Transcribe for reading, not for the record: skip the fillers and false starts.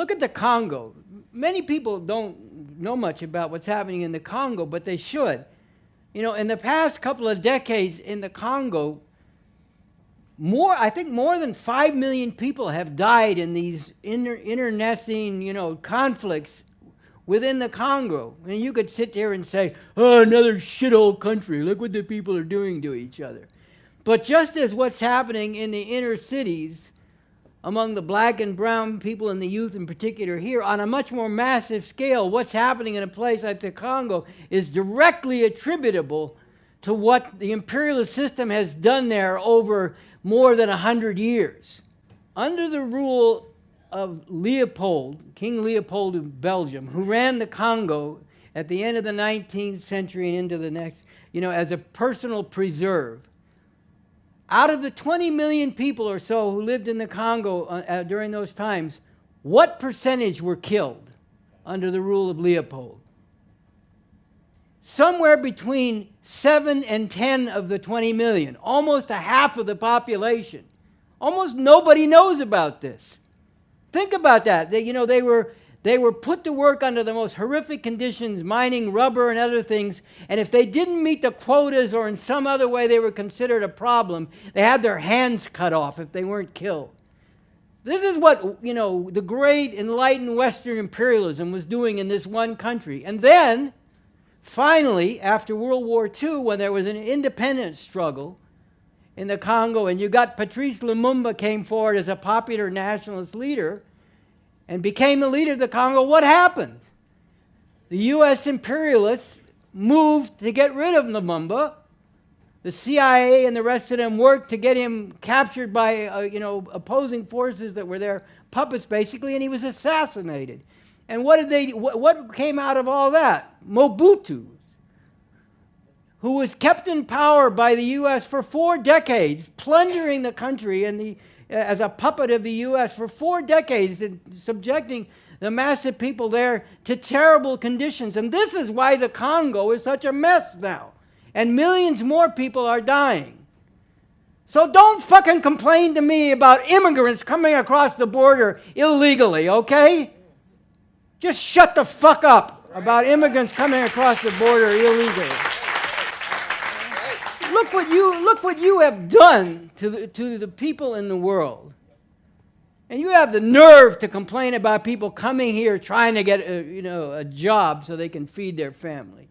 Look at the Congo. Many people don't know much about what's happening in the Congo, but they should. You know, in the past couple of decades in the Congo, I think more than 5 million people have died in these internecine, conflicts within the Congo. And you could sit there and say, oh, another shithole country. Look what the people are doing to each other. But just as what's happening in the inner cities among the black and brown people and the youth in particular here, on a much more massive scale, what's happening in a place like the Congo is directly attributable to what the imperialist system has done there over more than 100 years. Under the rule of Leopold, King Leopold of Belgium, who ran the Congo at the end of the 19th century and into the next, as a personal preserve, out of the 20 million people or so who lived in the Congo during those times, what percentage were killed under the rule of Leopold? Somewhere between 7 and 10 of the 20 million, almost a half of the population. Almost nobody knows about this. Think about that. They were put to work under the most horrific conditions, mining rubber and other things, and if they didn't meet the quotas or in some other way they were considered a problem, they had their hands cut off if they weren't killed. This is what, the great enlightened Western imperialism was doing in this one country. And then, finally, after World War II, when there was an independence struggle in the Congo, and you got Patrice Lumumba came forward as a popular nationalist leader, and became the leader of the Congo, what happened? The U.S. imperialists moved to get rid of Lumumba. The CIA and the rest of them worked to get him captured by, opposing forces that were their puppets, basically, and he was assassinated. And what came out of all that? Mobutu, who was kept in power by the U.S. for 4 decades, plundering the country and as a puppet of the U.S. for 4 decades, and subjecting the massive people there to terrible conditions. And this is why the Congo is such a mess now. And millions more people are dying. So don't fucking complain to me about immigrants coming across the border illegally, okay? Just shut the fuck up about immigrants coming across the border illegally. Look what you have done to the people in the world. And you have the nerve to complain about people coming here trying to get a job so they can feed their family.